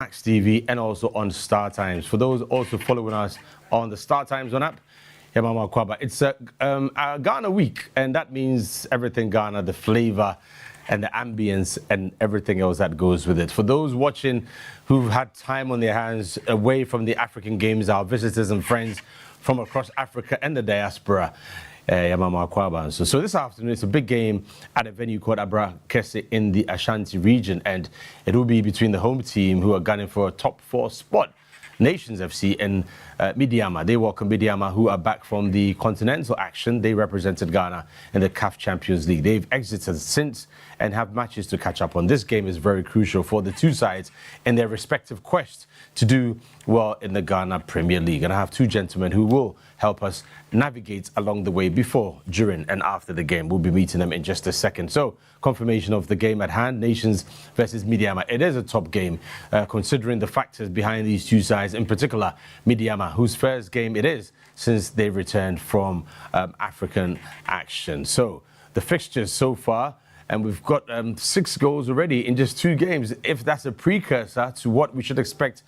Max TV and also on Star Times. For those also following us on the Star Times on app, Mama Kwaba. It's a Ghana week, and that means everything Ghana, the flavor and the ambience and everything else that goes with it. For those watching who've had time on their hands away from the African Games, our visitors and friends from across Africa and the diaspora, Mama Kwaba. So this afternoon, it's a big game at a venue called Abra Kese in the Ashanti region, and it will be between the home team who are gunning for a top 4 spot, Nations FC, and Medeama. They welcome Medeama, who are back from the continental action. They represented Ghana in the CAF Champions League. They've exited since and have matches to catch up on. This game is very crucial for the two sides in their respective quest to do well in the Ghana Premier League. And I have two gentlemen who will help us navigate along the way before, during, and after the game. We'll be meeting them in just a second. So, confirmation of the game at hand, Nations versus Medeama. It is a top game, considering the factors behind these two sides, in particular, Medeama, whose first game it is since they returned from African action. So, the fixtures so far, and we've got 6 goals already in just 2 games. If that's a precursor to what we should expect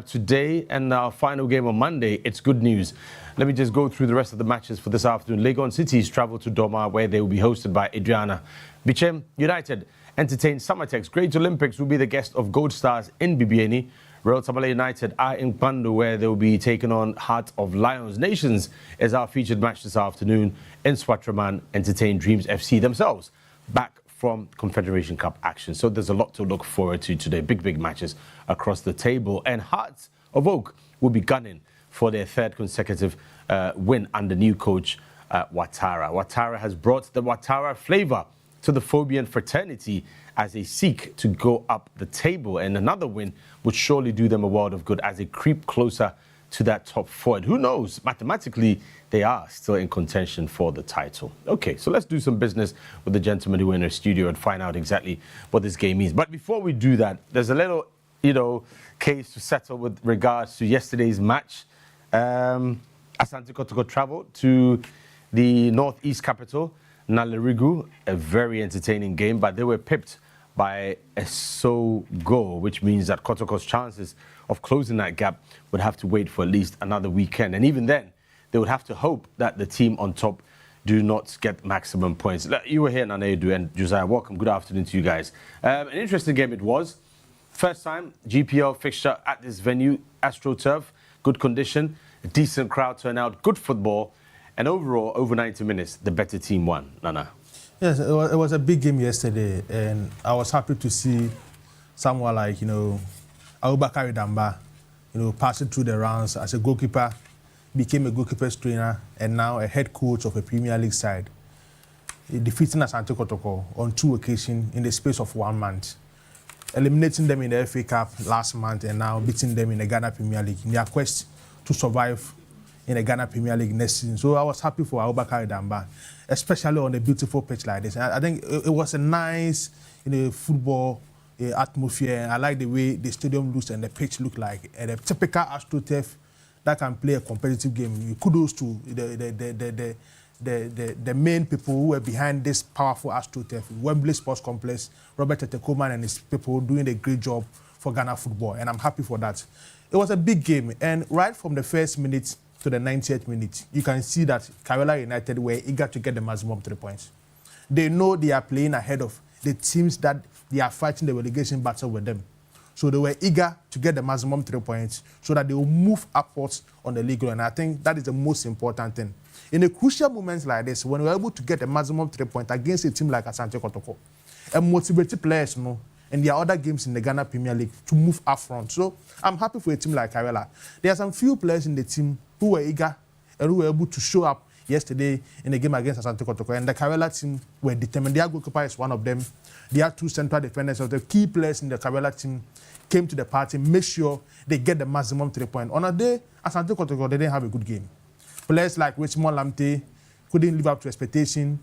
today and our final game on Monday, it's good news. Let me just go through the rest of the matches for this afternoon. Legon Cities travel to Doma, where they will be hosted by Adriana. Bichem United entertain Summertex. Great Olympics will be the guest of Gold Stars in Bibiani. Royal Tamale United are in Pando, where they will be taking on Heart of Lions. Nations is our featured match this afternoon. In Swatraman, entertain Dreams FC themselves, back from Confederation Cup action. So there's a lot to look forward to today. Big matches across the table. And Hearts of Oak will be gunning for their 3rd consecutive win under new coach Ouattara. Ouattara has brought the Ouattara flavor to the Phobian fraternity as they seek to go up the table. And another win would surely do them a world of good as they creep closer to that top 4. And who knows, mathematically, they are still in contention for the title. Okay, so let's do some business with the gentlemen who are in the studio and find out exactly what this game means. But before we do that, there's a little, case to settle with regards to yesterday's match. Asante Kotoko traveled to the northeast capital, Nalerigu, a very entertaining game, but they were pipped by a sole goal, which means that Kotoko's chances of closing that gap would have to wait for at least another weekend. And even then, they would have to hope that the team on top do not get maximum points. You were here, Nanedu and Josiah. Welcome. Good afternoon to you guys. An interesting game it was. First time GPL fixture at this venue, AstroTurf. Good condition, a decent crowd turnout, good football, and overall, over 90 minutes, the better team won. Nana. Yes, it was a big game yesterday, and I was happy to see someone like, Abubakar Damba, passing through the rounds as a goalkeeper, became a goalkeeper's trainer, and now a head coach of a Premier League side, defeating Asante Kotoko on 2 occasions in the space of 1 month, eliminating them in the FA Cup last month, and now beating them in the Ghana Premier League in their quest to survive in the Ghana Premier League next season. So I was happy for Abubakar Damba, especially on a beautiful pitch like this. I think it was a nice football atmosphere. I like the way the stadium looks and the pitch look like. And a typical AstroTurf that can play a competitive game. Kudos to the main people who were behind this powerful AstroTurf, Wembley Sports Complex, Robert Tetekoman and his people doing a great job for Ghana football, and I'm happy for that. It was a big game, and right from the first minute to the 90th minute, you can see that Karela United were eager to get the maximum 3 points. They know they are playing ahead of the teams that they are fighting the relegation battle with them. So they were eager to get the maximum 3 points so that they will move upwards on the league. And I think that is the most important thing. In a crucial moments like this, when we're able to get the maximum 3 points against a team like Asante Kotoko, and motivate players, and there are other games in the Ghana Premier League to move up front. So I'm happy for a team like Karela. There are some few players in the team who were eager and who were able to show up yesterday in the game against Asante Kotoko. And the Karela team were determined. Their goalkeeper is one of them. There are 2 central defenders of the key players in the Karela team came to the party, make sure they get the maximum 3 points. On a day, Asante Kotoko, they didn't have a good game. Players like Richmond Lamte couldn't live up to expectation.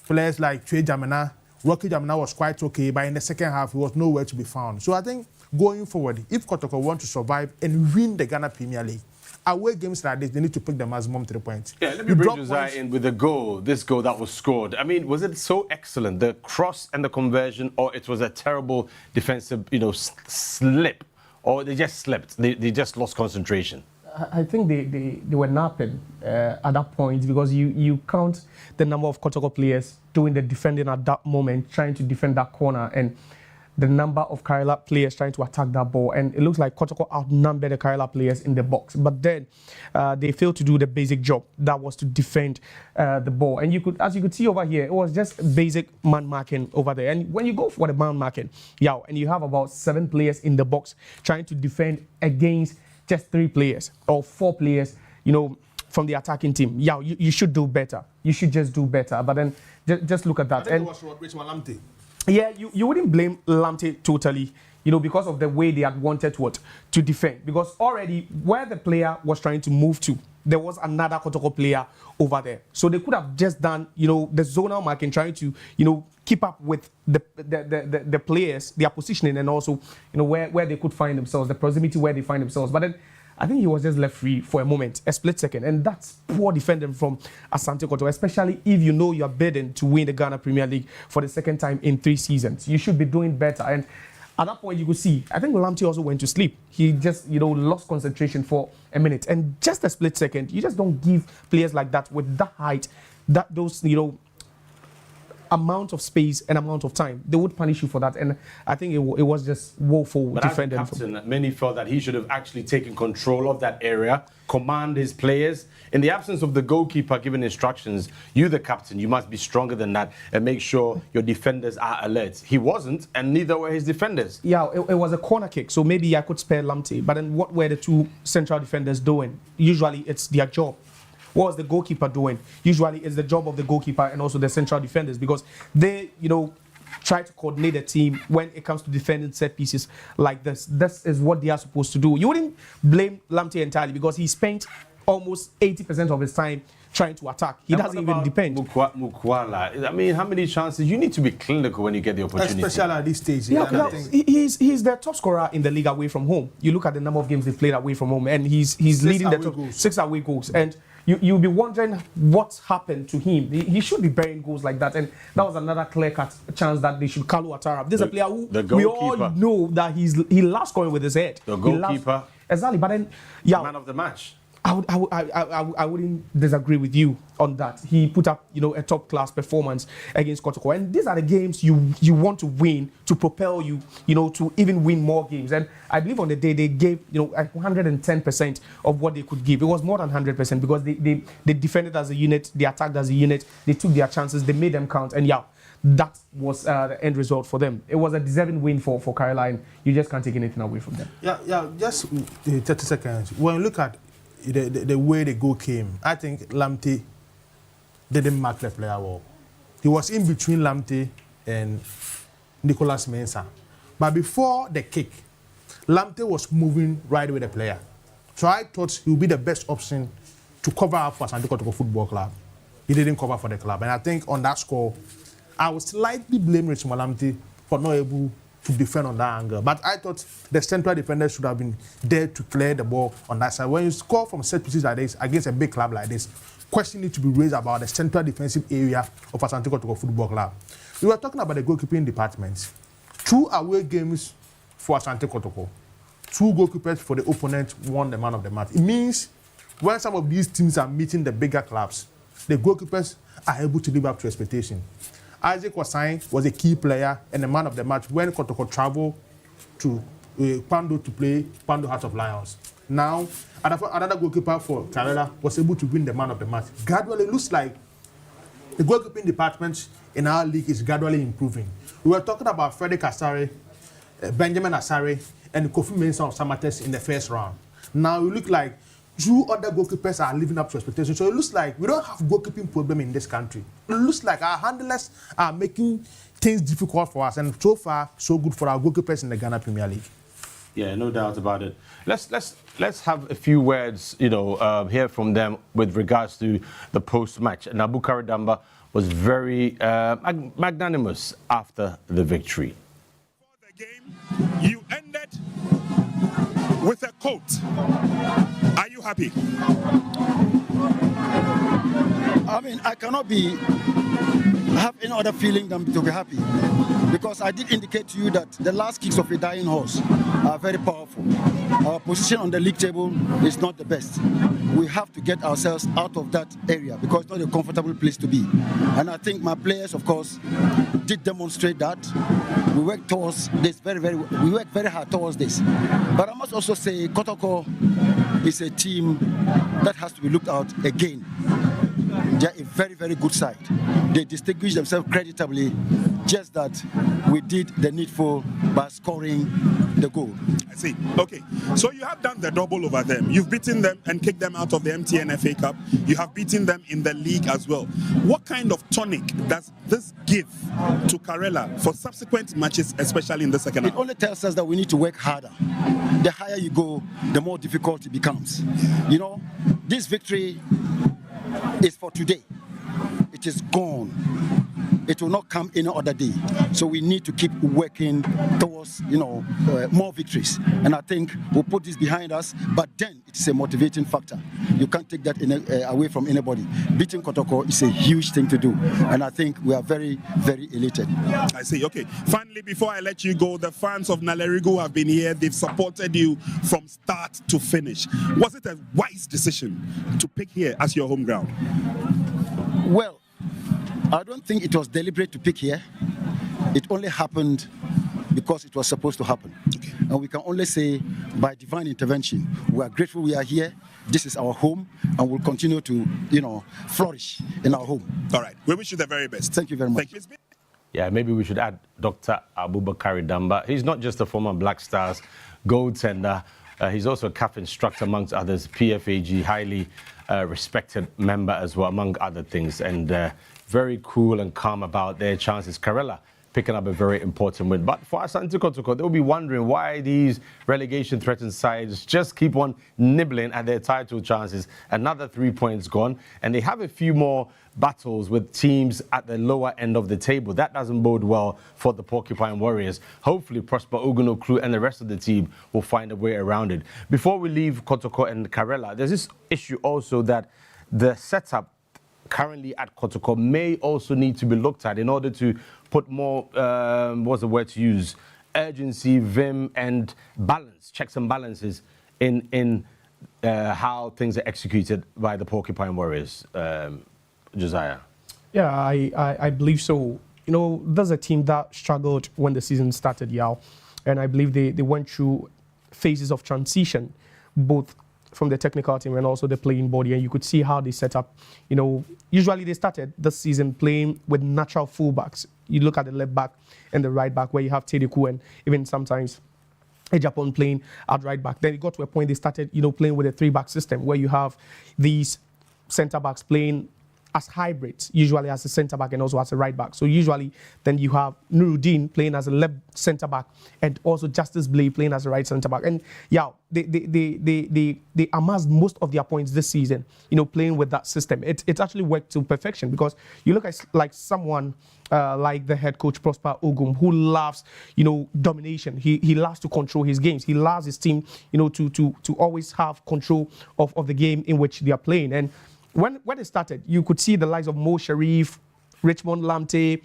Players like Trey Jamina, Rocky Jamina was quite okay, but in the second half, he was nowhere to be found. So I think going forward, if Kotoko want to survive and win the Ghana Premier League, away games like this, they need to pick the maximum 3 points. Yeah, let me bring Josiah in with the goal, this goal that was scored. I mean, was it so excellent, the cross and the conversion, or it was a terrible defensive, slip or they just slept? They just lost concentration? I think they were napping at that point, because you count the number of Kotoko players doing the defending at that moment, trying to defend that corner, and the number of Kerala players trying to attack that ball. And it looks like Kotoko outnumbered the Kerala players in the box. But then they failed to do the basic job. That was to defend the ball. And as you could see over here, it was just basic man marking over there. And when you go for the man marking, and you have about 7 players in the box trying to defend against just 3 players or 4 players, from the attacking team. You should do better. You should just do better. But then just look at that. I think it was Richmond Lamptey. Yeah, you wouldn't blame Lamptey totally, because of the way they had wanted to defend. Because already where the player was trying to move to, there was another Kotoko player over there. So they could have just done, the zonal marking, trying to, keep up with the players, their positioning, and also, where they could find themselves, the proximity where they find themselves. But then I think he was just left free for a moment, a split second. And that's poor defending from Asante Kotoko, especially if you are bidding to win the Ghana Premier League for the second time in 3 seasons. You should be doing better. And at that point, you could see, I think Lamptey also went to sleep. He just, lost concentration for a minute. And just a split second, you just don't give players like that with that height, those amount of space and amount of time. They would punish you for that. And I think it was just woeful defending. But as a captain, many felt that he should have actually taken control of that area, command his players. In the absence of the goalkeeper giving instructions, you, the captain, you must be stronger than that and make sure your defenders are alert. He wasn't, and neither were his defenders. Yeah, it was a corner kick, so maybe I could spare Lamptey. But then what were the 2 central defenders doing? Usually it's their job. What was the goalkeeper doing? Usually it's the job of the goalkeeper and also the central defenders, because they, try to coordinate the team when it comes to defending set pieces like this. This is what they are supposed to do. You wouldn't blame Lamptey entirely, because he spent almost 80% of his time trying to attack. He doesn't even depend. Mukwala, I mean, how many chances? You need to be clinical when you get the opportunity. Especially at this stage. He's the top scorer in the league away from home. You look at the number of games they've played away from home, and he's leading the top 6 away goals. And you'll be wondering what's happened to him. He should be burying goals like that. And that was another clear-cut chance that they should Kalu Atara. This is a player who we all know that he loves scoring with his head. The goalkeeper. Exactly. But then, man of the match. I wouldn't disagree with you on that. He put up, a top-class performance against Kotoko. And these are the games you want to win to propel you, to even win more games. And I believe on the day they gave, 110% of what they could give. It was more than 100% because they defended as a unit, they attacked as a unit, they took their chances, they made them count. And that was the end result for them. It was a deserving win for Caroline. You just can't take anything away from them. Just 30 seconds. When you look at the way the goal came, I think Lamptey didn't mark the player well. He was in between Lamptey and Nicolas Mensah. But before the kick, Lamptey was moving right with the player. So I thought he would be the best option to cover up for Asante Kotoko Football Club. He didn't cover for the club. And I think on that score, I would slightly blame Richmond Lamptey for not able to defend on that angle. But I thought the central defenders should have been there to clear the ball on that side. When you score from set pieces like this against a big club like this, question needs to be raised about the central defensive area of Asante Kotoko Football Club. We were talking about the goalkeeping department. 2 away games for Asante Kotoko. 2 goalkeepers for the opponent won the man of the match. It means when some of these teams are meeting the bigger clubs, the goalkeepers are able to live up to expectation. Isaac Wasai was a key player and the man of the match when Kotoko traveled to Pando to play Pando Heart of Lions. Now, another goalkeeper for Karela was able to win the man of the match. Gradually, it looks like the goalkeeping department in our league is gradually improving. We were talking about Frederick Asare, Benjamin Asare, and Kofi Mensah of Samatex in the first round. Now, it looks like 2 other goalkeepers are living up to expectations. So it looks like we don't have goalkeeping problem in this country. It looks like our handlers are making things difficult for us. And so far, so good for our goalkeepers in the Ghana Premier League. Yeah, no doubt about it. Let's have a few words, hear from them with regards to the post-match. Nabukari Damba was very magnanimous after the victory. For the game, you ended with a quote. Are you happy? I mean, I cannot be have any other feeling than to be happy, because I did indicate to you that the last kicks of a dying horse are very powerful. Our position on the league table is not the best. We have to get ourselves out of that area because it's not a comfortable place to be. And I think my players, of course, did demonstrate that. We worked towards this we worked very hard towards this. But I must also say Kotoko is a team that has to be looked at again. They are a very, very good side. They distinguish themselves creditably, just that we did the needful by scoring the goal. I see. Okay. So you have done the double over them. You've beaten them and kicked them out of the MTN FA Cup. You have beaten them in the league as well. What kind of tonic does this give to Karela for subsequent matches, especially in the second half? It only tells us that we need to work harder. The higher you go, the more difficult it becomes. You know, this victory is for today. It is gone. It will not come any other day. So we need to keep working towards, more victories. And I think we'll put this behind us, but then it's a motivating factor. You can't take that away from anybody. Beating Kotoko is a huge thing to do. And I think we are very, very elated. I see. Okay. Finally, before I let you go, the fans of Nalerigo have been here. They've supported you from start to finish. Was it a wise decision to pick here as your home ground? Well, I don't think it was deliberate to pick here. It only happened because it was supposed to happen. Okay. And we can only say by divine intervention, we are grateful we are here. This is our home, and we'll continue to, flourish in our home. All right. We wish you the very best. Thank you very much. Thank you. Yeah, maybe we should add Dr. Abubakar Damba. He's not just a former Black Stars goaltender. He's also a CAF instructor, amongst others, PFAG, highly respected member as well, among other things. And very cool and calm about their chances. Karela picking up a very important win. But for Asante Kotoko, they'll be wondering why these relegation-threatened sides just keep on nibbling at their title chances. Another 3 points gone, and they have a few more battles with teams at the lower end of the table. That doesn't bode well for the Porcupine Warriors. Hopefully, Prosper Ogunoklu and the rest of the team will find a way around it. Before we leave Kotoko and Karela, there's this issue also that the setup currently at Kotoko may also need to be looked at in order to put more, what's the word to use, urgency, vim, and balance, checks and balances in how things are executed by the Porcupine Warriors. Josiah. Yeah, I believe so. There's a team that struggled when the season started, Yao, and I believe they went through phases of transition, both from the technical team and also the playing body, and you could see how they set up. Usually they started this season playing with natural fullbacks. You look at the left back and the right back where you have Tedeku and even sometimes Ejapon playing at right back. Then it got to a point they started, playing with a 3-back system where you have these centre backs playing as hybrids, usually as a centre back and also as a right back. So usually then you have Nuruddin playing as a left centre back and also Justice Blay playing as a right centre back. And yeah, they amassed most of their points this season, playing with that system. It actually worked to perfection, because you look at like someone like the head coach Prosper Ogum, who loves, domination. He loves to control his games. He loves his team, to always have control of the game in which they are playing. And when it started, you could see the likes of Mo Sharif, Richmond Lamte,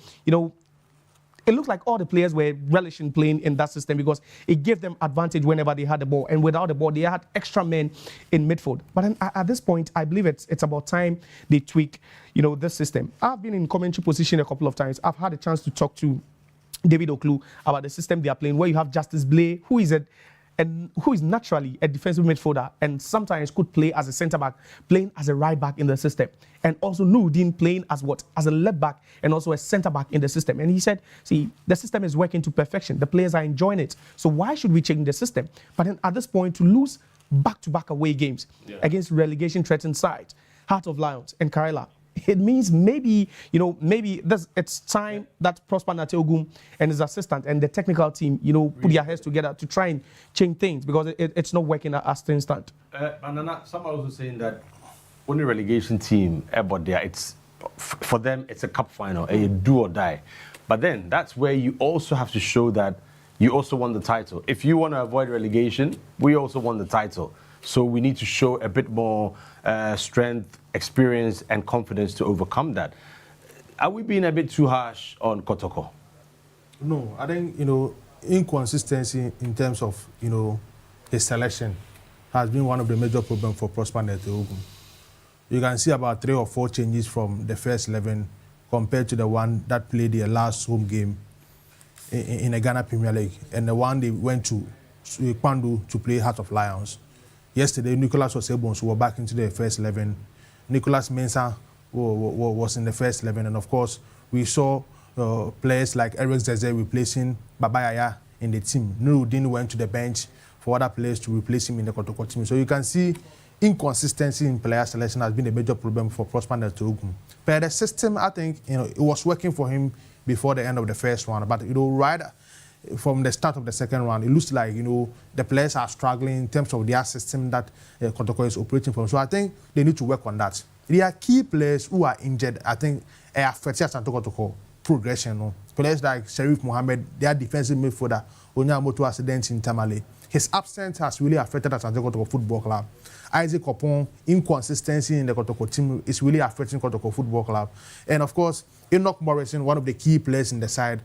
it looked like all the players were relishing playing in that system because it gave them advantage whenever they had the ball. And without the ball, they had extra men in midfield. But then at this point, I believe it's about time they tweak, this system. I've been in commentary position a couple of times. I've had a chance to talk to David Oklu about the system they are playing, where you have Justice Blay, who is naturally a defensive midfielder and sometimes could play as a centre back, playing as a right back in the system. And also Nuruddin playing as a left back and also a centre back in the system. And he said, see, the system is working to perfection. The players are enjoying it. So why should we change the system? But then at this point, to lose back-to-back away games against relegation-threatened sides, Heart of Lions and Karela, it means maybe it's time that Prosper Nateogum and his assistant and the technical team, put their heads together to try and change things, because it's not working as things stand. Manana, some are also saying that only relegation team, but there, for them, it's a cup final, a do or die. But then that's where you also have to show that you also won the title. If you want to avoid relegation, we also won the title. So we need to show a bit more strength, experience, and confidence to overcome that. Are we being a bit too harsh on Kotoko? No, I think, inconsistency in terms of, his selection has been one of the major problems for Prosper Neteogun. You can see about 3 or 4 changes from the first 11 compared to the one that played their last home game in the Ghana Premier League, and the one they went to Kwandu to play Heart of Lions. Yesterday, Nicholas Osebons were back into the first 11. Nicholas Mensah was in the first 11, and of course, we saw players like Eric Zeze replacing Babayaya in the team. Nuruddin went to the bench for other players to replace him in the Kotoko team. So you can see inconsistency in player selection has been a major problem for Prosper Neteogun. But the system, I think, it was working for him before the end of the first round. But, right from the start of the second round, it looks like, the players are struggling in terms of their system that Kotoko is operating from. So I think they need to work on that. There are key players who are injured, I think, affect Kotoko progression. No? Players like Sharif Mohammed, their defensive midfielder, Onyamoto accident in Tamale. His absence has really affected Kotoko Football Club. Isaac Opon, inconsistency in the Kotoko team is really affecting Kotoko Football Club. And of course, Enoch Morrison, one of the key players in the side,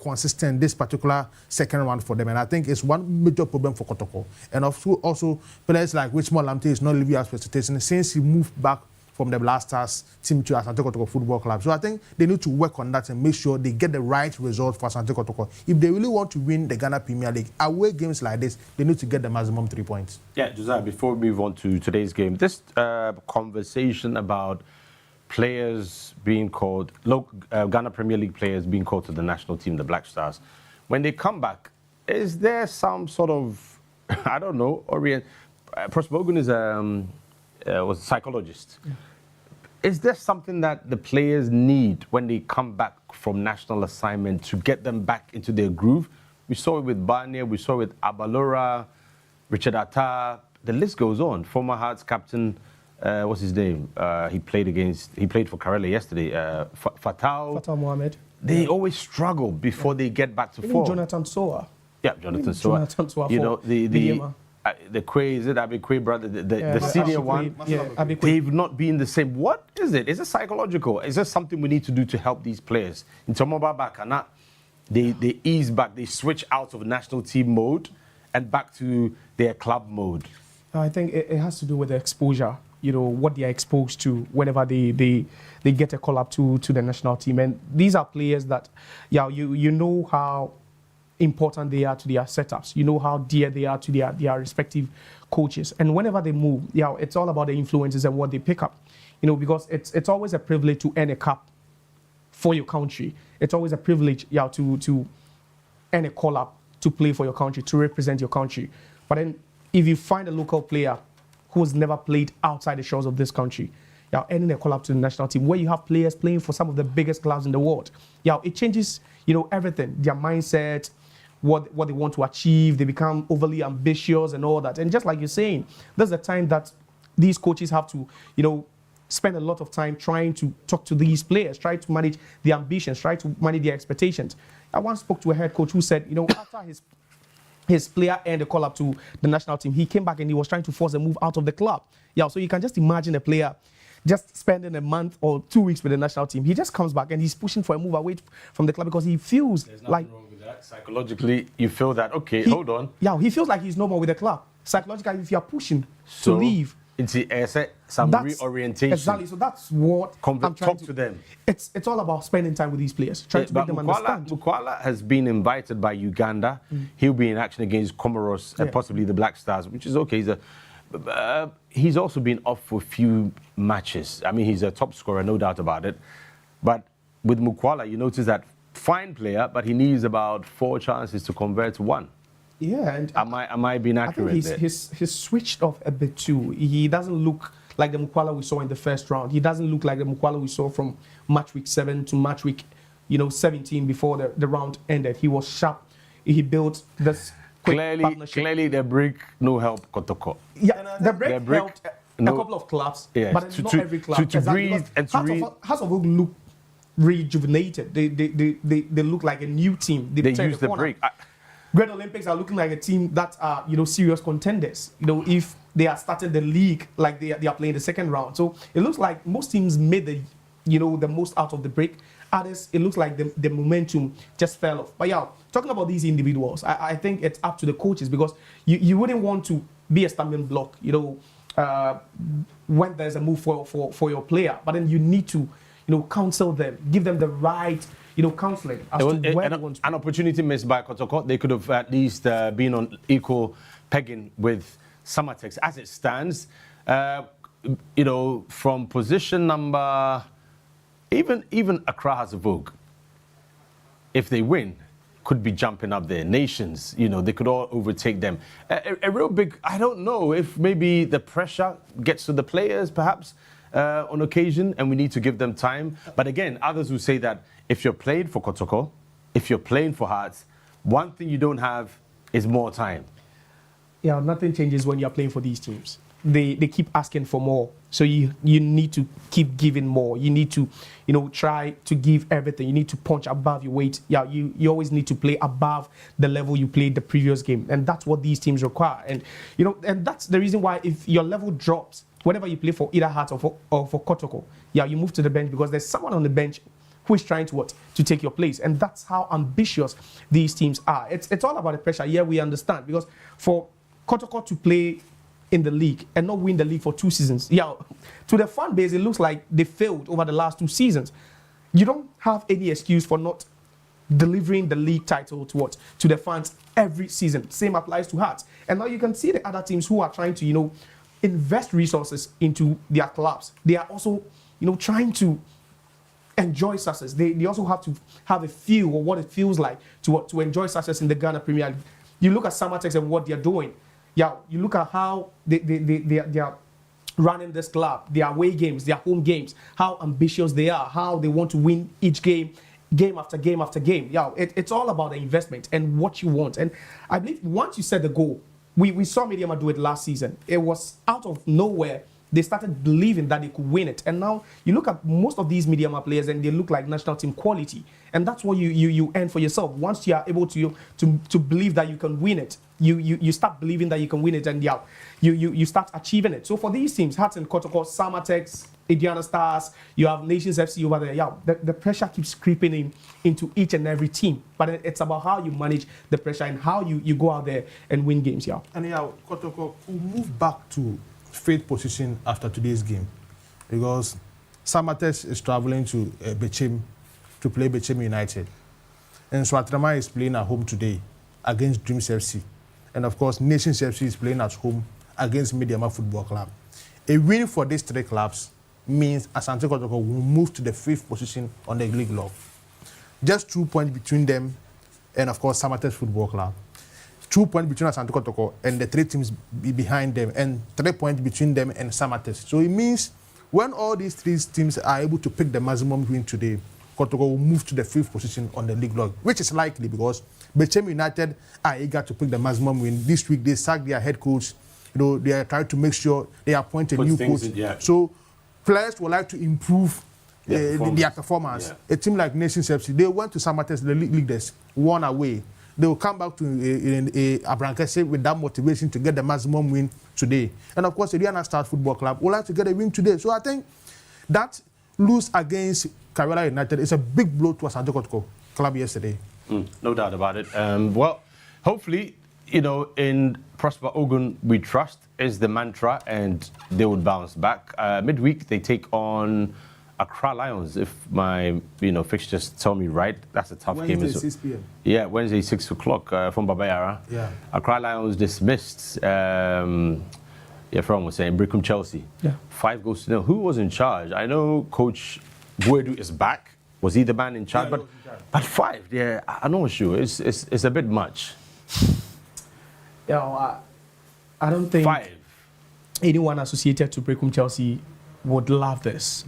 consistent this particular second round for them. And I think it's one major problem for Kotoko. And also players like Richmond Lamte is not living as expectation since he moved back from the Blasters team to Asante Kotoko Football Club. So I think they need to work on that and make sure they get the right result for Asante Kotoko. If they really want to win the Ghana Premier League, away games like this, they need to get the maximum 3 points. Yeah, Josiah, before we move on to today's game, this conversation about players being called, Ghana Premier League players being called to the national team, the Black Stars, when they come back, is there some sort of, I don't know, Prosper Ogun is was a psychologist. Yeah. Is there something that the players need when they come back from national assignment to get them back into their groove? We saw it with Barnier, we saw it with Abalora, Richard Atta, the list goes on. Former Hearts captain, what's his name? He played for Karela yesterday. Fatal Mohamed. They always struggle before they get back to form. Jonathan Soa. Yeah, Jonathan Soa. The Quay, is it Abe Quay brother, the senior one? Yeah, they've not been the same. What is it? Is it psychological? Is there something we need to do to help these players? In Tomoba Bakana, they ease back, they switch out of national team mode and back to their club mode. I think it has to do with the exposure, what they are exposed to whenever they get a call up to the national team. And these are players that, you know how important they are to their setups. You know how dear they are to their respective coaches. And whenever they move, it's all about the influences and what they pick up. Because it's always a privilege to earn a cap for your country. It's always a privilege, to earn a call up to play for your country, to represent your country. But then if you find a local player who has never played outside the shores of this country, earning a call up to the national team, where you have players playing for some of the biggest clubs in the world, it changes, everything, their mindset, what they want to achieve. They become overly ambitious and all that. And just like you're saying, there's a time that these coaches have to, spend a lot of time trying to talk to these players, try to manage their ambitions, try to manage their expectations. I once spoke to a head coach who said, after his player earned a call up to the national team, he came back and he was trying to force a move out of the club. So you can just imagine a player just spending a month or 2 weeks with the national team. He just comes back and he's pushing for a move away from the club because he feels like... wrong with that. Psychologically, you feel that, hold on. Yeah, he feels like he's no more with the club. Psychologically, if you are pushing to leave... It's some reorientation. Exactly, so that's what I'm trying talk to them. It's all about spending time with these players, trying to make them understand. Mukwala has been invited by Uganda. He'll be in action against Comoros and possibly the Black Stars, which is okay. He's also been off for a few matches. I mean, he's a top scorer, no doubt about it. But with Mukwala, you notice that fine player, but he needs about 4 chances to convert to 1. Yeah, and am I being accurate? I think he's switched off a bit too. He doesn't look like the Mukwala we saw in the first round. He doesn't look like the Mukwala we saw from match week 7 to match week 17 before the round ended. He was sharp. He built this quick partnership. Clearly the break no help Kotoko. Yeah, the break helped a couple of clubs, but not every club. To breathe and to read. House of Oak look rejuvenated. They look like a new team. They use the break. Great Olympics are looking like a team that are, serious contenders. If they are starting the league like they are playing the second round. So it looks like most teams made the the most out of the break. Others, it looks like the momentum just fell off. But yeah, talking about these individuals, I think it's up to the coaches, because you wouldn't want to be a stumbling block, when there's a move for your player. But then you need to, counsel them, give them the right, counseling as to where they want to. An opportunity missed by Kotoko. They could have at least been on equal pegging with Samatex. As it stands, from position number, even Accra has a vogue. If they win, could be jumping up there. Nations, they could all overtake them. A real big, I don't know if maybe the pressure gets to the players perhaps on occasion, and we need to give them time. But again, others will say that if you're playing for Kotoko, if you're playing for Hearts, one thing you don't have is more time. Yeah, nothing changes when you're playing for these teams. They keep asking for more. So you need to keep giving more. You need to, try to give everything. You need to punch above your weight. Yeah, you always need to play above the level you played the previous game. And that's what these teams require. And, and that's the reason why if your level drops, whenever you play for either Hearts or for Kotoko, yeah, you move to the bench because there's someone on the bench who is trying to take your place. And that's how ambitious these teams are. It's all about the pressure. Yeah, we understand. Because for Kotoko to play in the league and not win the league for 2 seasons. Yeah, to the fan base, it looks like they failed over the last 2 seasons. You don't have any excuse for not delivering the league title to the fans every season. Same applies to Hearts. And now you can see the other teams who are trying to, invest resources into their clubs. They are also, trying to enjoy success. They also have to have a feel of what it feels like to enjoy success in the Ghana Premier League. You look at Samatex and what they're doing. Yeah, you look at how they are running this club, their away games, their home games, how ambitious they are, how they want to win each game after game after game. Yeah, it's all about the investment and what you want. And I believe once you set the goal, we saw Medeama do it last season. It was out of nowhere. They started believing that they could win it. And now you look at most of these Medeama players and they look like national team quality. And that's what you earn for yourself. Once you are able to believe that you can win it, you start believing that you can win it, and you start achieving it. So for these teams, Hearts and Kotoko, Samatex, Indiana Stars, you have Nations FC over there. Yeah, the pressure keeps creeping into each and every team. But it's about how you manage the pressure and how you go out there and win games. Yeah. And Kotoko will move back to faith position after today's game, because Samatex is traveling to Bechem to play Bechem United, and Swatrama is playing at home today against Dreams FC, and of course Nations FC is playing at home against Medeama Football Club. A win for these 3 clubs means Asante Kotoko will move to the 5th position on the league log. Just 2 points between them and of course Samatex Football Club. 2 points between Asante Kotoko and the 3 teams behind them, and 3 points between them and Samatex. So it means when all these 3 teams are able to pick the maximum win today, Kotoko will move to the 5th position on the league log, which is likely because Bechem United are eager to pick the maximum win. This week they sacked their head coach. They are trying to make sure they appoint a new coach. So players would like to improve their performance. Yeah. A team like Nations FC, they went to Samatex, the leaders, won away. They will come back to Abrankese with that motivation to get the maximum win today. And of course, the Indiana Stars Football Club would like to get a win today. So I think that lose against Karela United is a big blow to Asante Kotoko club yesterday. No doubt about it. Well, hopefully, in Prosper Ogun we trust is the mantra, and they would bounce back. Midweek they take on Accra Lions, if my fixtures tell me right. That's a tough game. Wednesday, 6 p.m. Yeah, Wednesday, 6 o'clock from Babayara. Yeah. Accra Lions dismissed. From was saying Brickham Chelsea. Yeah. 5-0. Who was in charge? I know Coach Buedu is back. Was he the man in charge? But 5, yeah, I'm not sure. It's a bit much. Yeah, I don't think 5. anyone associated to Brickham Chelsea would love this.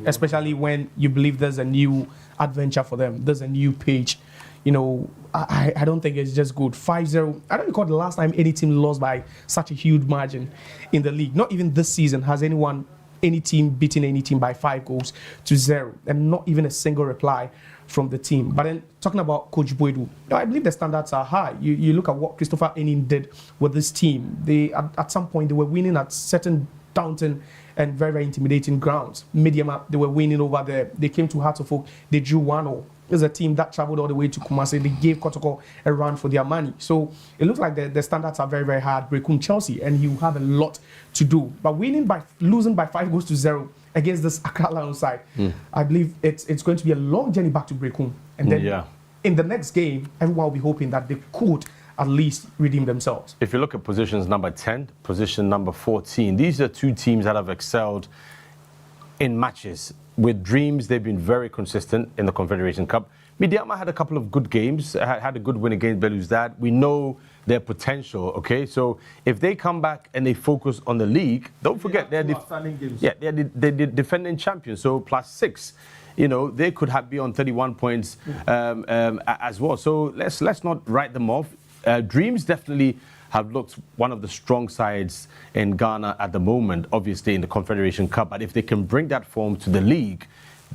Especially when you believe there's a new adventure for them, there's a new page. I don't think it's just good. 5-0. I don't recall the last time any team lost by such a huge margin in the league. Not even this season has any team beaten any team by 5-0, and not even a single reply from the team. But then talking about Coach Buedu, I believe the standards are high. You look at what Christopher Enin did with this team. They at some point they were winning at certain daunting and very, very intimidating grounds. Medeama, they were winning over there. They came to Hartlepool, they drew 1-0. There's a team that traveled all the way to Kumasi. They gave Kotoko a run for their money. So it looks like the standards are very, very hard. Brekum Chelsea, and you have a lot to do. But losing by 5-0 against this Accra Lions side, I believe it's going to be a long journey back to Brekum. And then in the next game, everyone will be hoping that they could at least redeem themselves. If you look at positions number 10, position number 14, these are two teams that have excelled in matches. With Dreams, they've been very consistent in the Confederation Cup. Medeama had a couple of good games, had a good win against Belouizdad. We know their potential, okay? So if they come back and they focus on the league, don't forget they're the defending champions, so +6. You know, they could be on 31 points as well. So let's not write them off. Dreams definitely have looked one of the strong sides in Ghana at the moment, obviously in the Confederation Cup. But if they can bring that form to the league,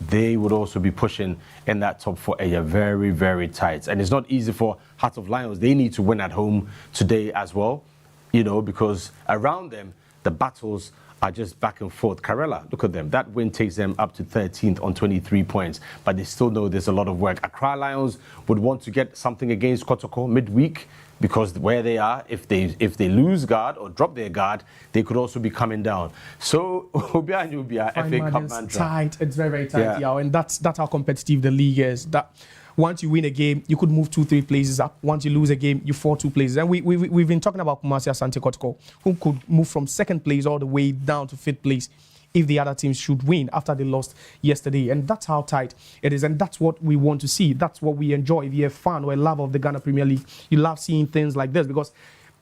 they would also be pushing in that top 4 area very, very tight. And it's not easy for Heart of Lions. They need to win at home today as well, you know, because around them, the battles are just back and forth. Karela, look at them. That win takes them up to 13th on 23 points, but they still know there's a lot of work. Accra Lions would want to get something against Kotoko midweek, because where they are, if they lose guard or drop their guard, they could also be coming down. So Obia and Ubia, FA Cup mantra. Tight. It's very, very tight, yeah. And that's how competitive the league is. That once you win a game, you could move 2-3 places up. Once you lose a game, you fall 2 places. And we've been talking about Kumasi Asante Kotoko, who could move from 2nd place all the way down to 5th place if the other teams should win after they lost yesterday. And that's how tight it is. And that's what we want to see. That's what we enjoy. If you're a fan or a lover of the Ghana Premier League, you love seeing things like this, because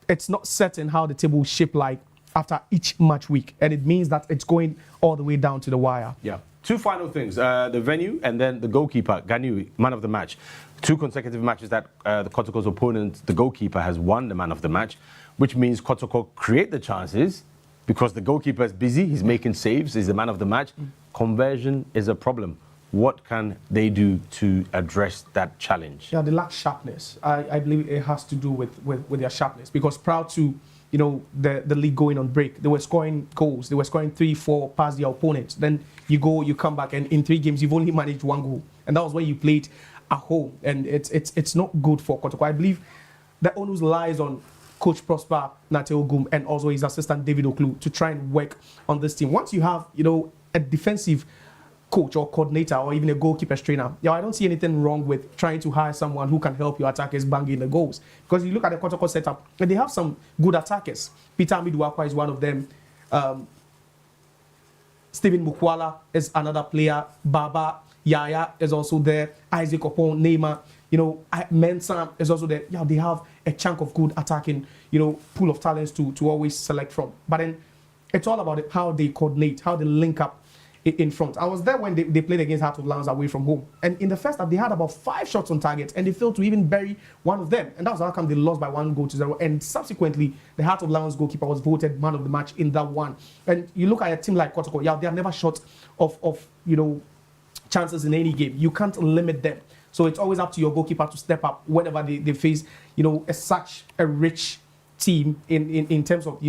it's not certain how the table will shape like after each match week. And it means that it's going all the way down to the wire. Yeah. 2 final things, the venue and then the goalkeeper, Ganu, man of the match. 2 consecutive matches that the Kotoko's opponent, the goalkeeper, has won the man of the match, which means Kotoko create the chances because the goalkeeper is busy, he's making saves, he's the man of the match. Conversion is a problem. What can they do to address that challenge? Yeah, they lack sharpness. I believe it has to do with their sharpness, because prior to the league going on break, they were scoring goals. They were scoring 3-4 past their opponents. Then you come back, and in 3 games you've only managed 1 goal, and that was when you played at home, and it's not good for Kotoko. I believe the onus lies on Coach Prosper Nateogum and also his assistant David Oklu to try and work on this team. Once you have a defensive coach or coordinator or even a goalkeeper trainer, I don't see anything wrong with trying to hire someone who can help your attackers bang in the goals. Because you look at the Kotoko setup, and they have some good attackers. Peter Amiduakwa is one of them. Stephen Mukwala is another player. Baba Yaya is also there. Isaac Opon, Neymar, Mensah is also there. Yeah, they have a chunk of good attacking, pool of talents to always select from. But then it's all about how they coordinate, how they link up in front. I was there when they played against Heart of Lions away from home. And in the first half, they had about 5 shots on target, and they failed to even bury one of them. And that was how come they lost by 1-0. And subsequently, the Heart of Lions goalkeeper was voted man of the match in that one. And you look at a team like Kotoko, they are never short of chances in any game. You can't limit them. So it's always up to your goalkeeper to step up whenever they face, such a rich team in terms of,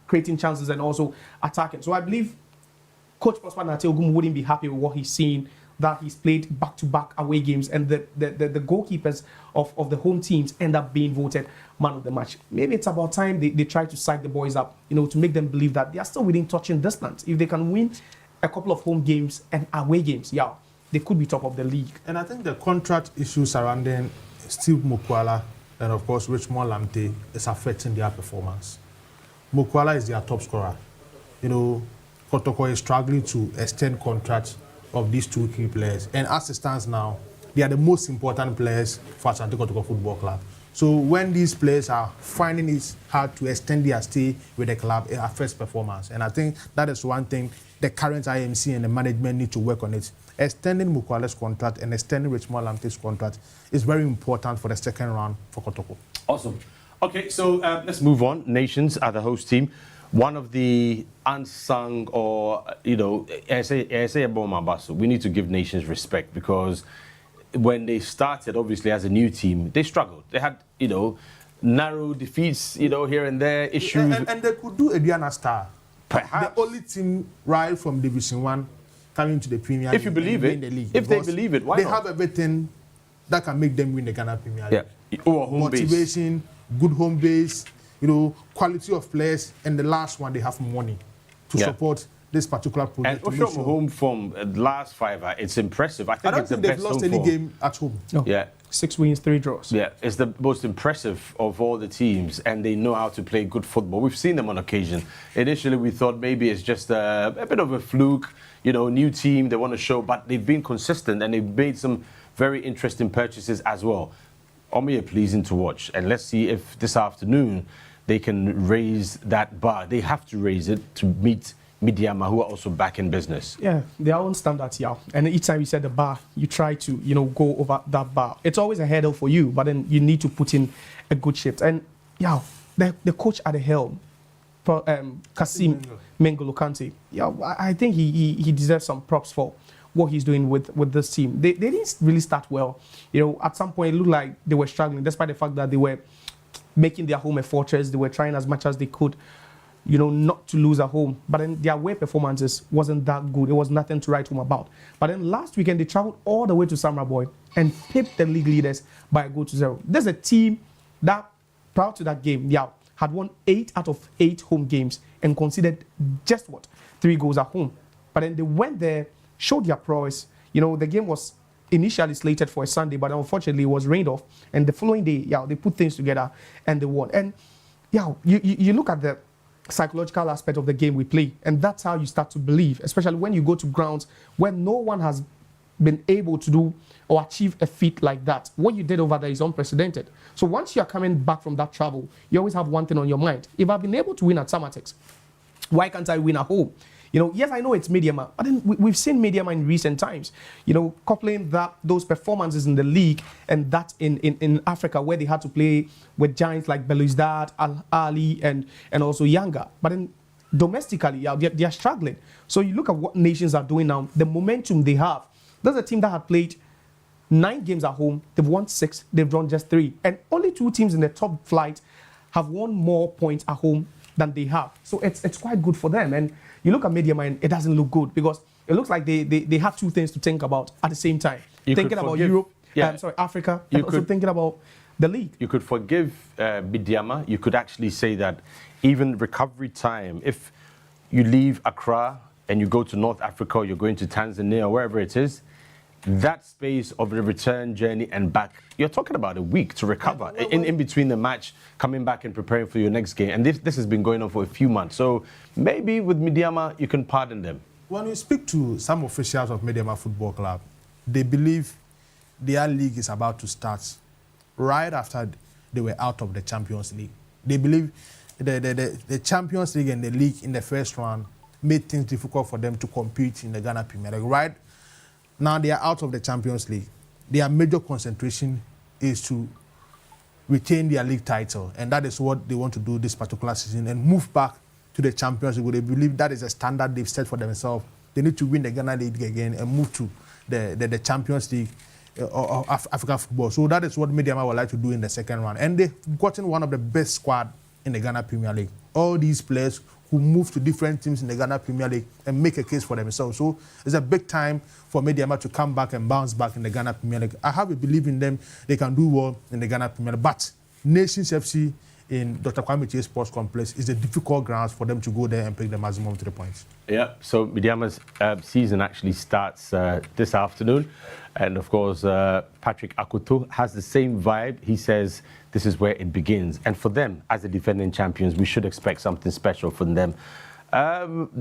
creating chances and also attacking. So I believe Coach Prosper Nateogum wouldn't be happy with what he's seen, that he's played back-to-back away games, and the goalkeepers of the home teams end up being voted man of the match. Maybe it's about time they try to psych the boys up, to make them believe that they are still within touching distance. If they can win a couple of home games and away games, they could be top of the league. And I think the contract issue surrounding Steve Mukwala and, of course, Richmond Lamte is affecting their performance. Mukwala is their top scorer. Kotoko is struggling to extend contracts of these 2 key players. And as it stands now, they are the most important players for Asante Kotoko Football Club. So when these players are finding it hard to extend their stay with the club, it affects performance. And I think that is one thing the current IMC and the management need to work on it. Extending Mukwala's contract and extending Richmond Lamte's contract is very important for the second round for Kotoko. Awesome. Okay, so let's move on. Nations are the host team. One of the unsung, or, we need to give Nations respect, because when they started, obviously, as a new team, they struggled. They had, narrow defeats, here and there, issues. And they could do a Diana Star. Perhaps. the only team right from Division 1 coming to the Premier League. If you believe and it, win the league, if they because believe it, why they not? have everything that can make them win the Ghana Premier League. Yeah. Or home base. Motivation, good home base, quality of players, and the last one, they have money to support this particular project. And Oshom home form, the last 5, it's impressive. I think I don't it's the think they've best lost home any form. game at home. No. Yeah. 6 wins, 3 draws. Yeah, it's the most impressive of all the teams, and they know how to play good football. We've seen them on occasion. Initially, we thought maybe it's just a bit of a fluke, new team, they want to show, but they've been consistent, and they've made some very interesting purchases as well. Omiya pleasing to watch, and let's see if this afternoon they can raise that bar. They have to raise it to meet Medeama, who are also back in business. Yeah, their own standards, yeah. And each time you set the bar, you try to, go over that bar. It's always a hurdle for you, but then you need to put in a good shift. And yeah, the coach at the helm, Kasim Mengolo Kante, yeah, I think he deserves some props for what he's doing with this team. They didn't really start well. At some point it looked like they were struggling, despite the fact that they were making their home a fortress. They were trying as much as they could, not to lose at home. But then their away performances wasn't that good. It was nothing to write home about. But then last weekend, they traveled all the way to Samraboy and pipped the league leaders by a goal to 0. There's a team that, prior to that game, had won 8 out of 8 home games and conceded just 3 goals at home. But then they went there, showed their prowess. The game was initially slated for a Sunday, but unfortunately it was rained off. And the following day, they put things together and they won. And you look at the psychological aspect of the game we play, and that's how you start to believe, especially when you go to grounds where no one has been able to do or achieve a feat like that. What you did over there is unprecedented. So once you're coming back from that travel, you always have one thing on your mind. If I've been able to win at Samatex, why can't I win at home? Yes, I know it's Medeama, but then we've seen Medeama in recent times, coupling those performances in the league and that in Africa, where they had to play with giants like Belouizdad, Al Ali, and also Yanga. But then domestically, they are struggling. So you look at what nations are doing now, the momentum they have. There's a team that had played 9 games at home, they've won 6, they've drawn just 3. And only 2 teams in the top flight have won more points at home than they have. So it's quite good for them. And you look at Medeama and it doesn't look good, because it looks like they have 2 things to think about at the same time. Thinking about Europe, Africa, and also thinking about the league. You could forgive Medeama. You could actually say that even recovery time, if you leave Accra and you go to North Africa, or you're going to Tanzania or wherever it is, that space of the return journey and back, you're talking about a week to recover in between the match, coming back and preparing for your next game. And this has been going on for a few months. So maybe with Medeama, you can pardon them. When we speak to some officials of Medeama Football Club, they believe their league is about to start right after they were out of the Champions League. They believe the Champions League and the league in the first round made things difficult for them to compete in the Ghana Premier League. Right now they are out of the Champions League. Their major concentration is to retain their league title, and that is what they want to do this particular season and move back to the Champions League. They believe that is a standard they've set for themselves. They need to win the Ghana League again and move to the Champions League of African football. So that is what Medeama would like to do in the second round. And they've gotten one of the best squad in the Ghana Premier League. All these players who move to different teams in the Ghana Premier League and make a case for themselves. So it's a big time for Medeama to come back and bounce back in the Ghana Premier League. I have a belief in them. They can do well in the Ghana Premier League. But Nations FC in Dr. Kwame J Sports Complex is a difficult ground for them to go there and pick the maximum 3 points. Yeah, so Medeama's season actually starts this afternoon. And of course, Patrick Akoto has the same vibe. He says this is where it begins. And for them, as the defending champions, we should expect something special from them.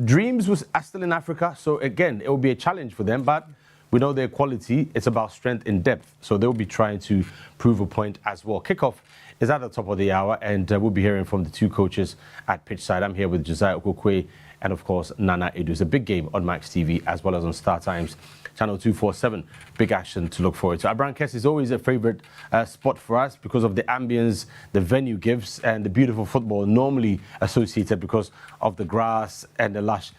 Dreams are still in Africa. So again, it will be a challenge for them. But we know their quality. It's about strength in depth. So they'll be trying to prove a point as well. Kickoff is at the top of the hour. And we'll be hearing from the 2 coaches at pitchside. I'm here with Josiah Okokwe and, of course, Nana Edu. It's a big game on Max TV as well as on Star Times. Channel 247, big action to look forward to. Abrankes is always a favorite spot for us because of the ambience the venue gives and the beautiful football normally associated because of the grass and the lush,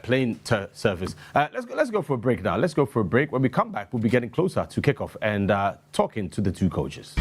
playing surface. Let's go for a break now. Let's go for a break. When we come back, we'll be getting closer to kickoff and talking to the 2 coaches.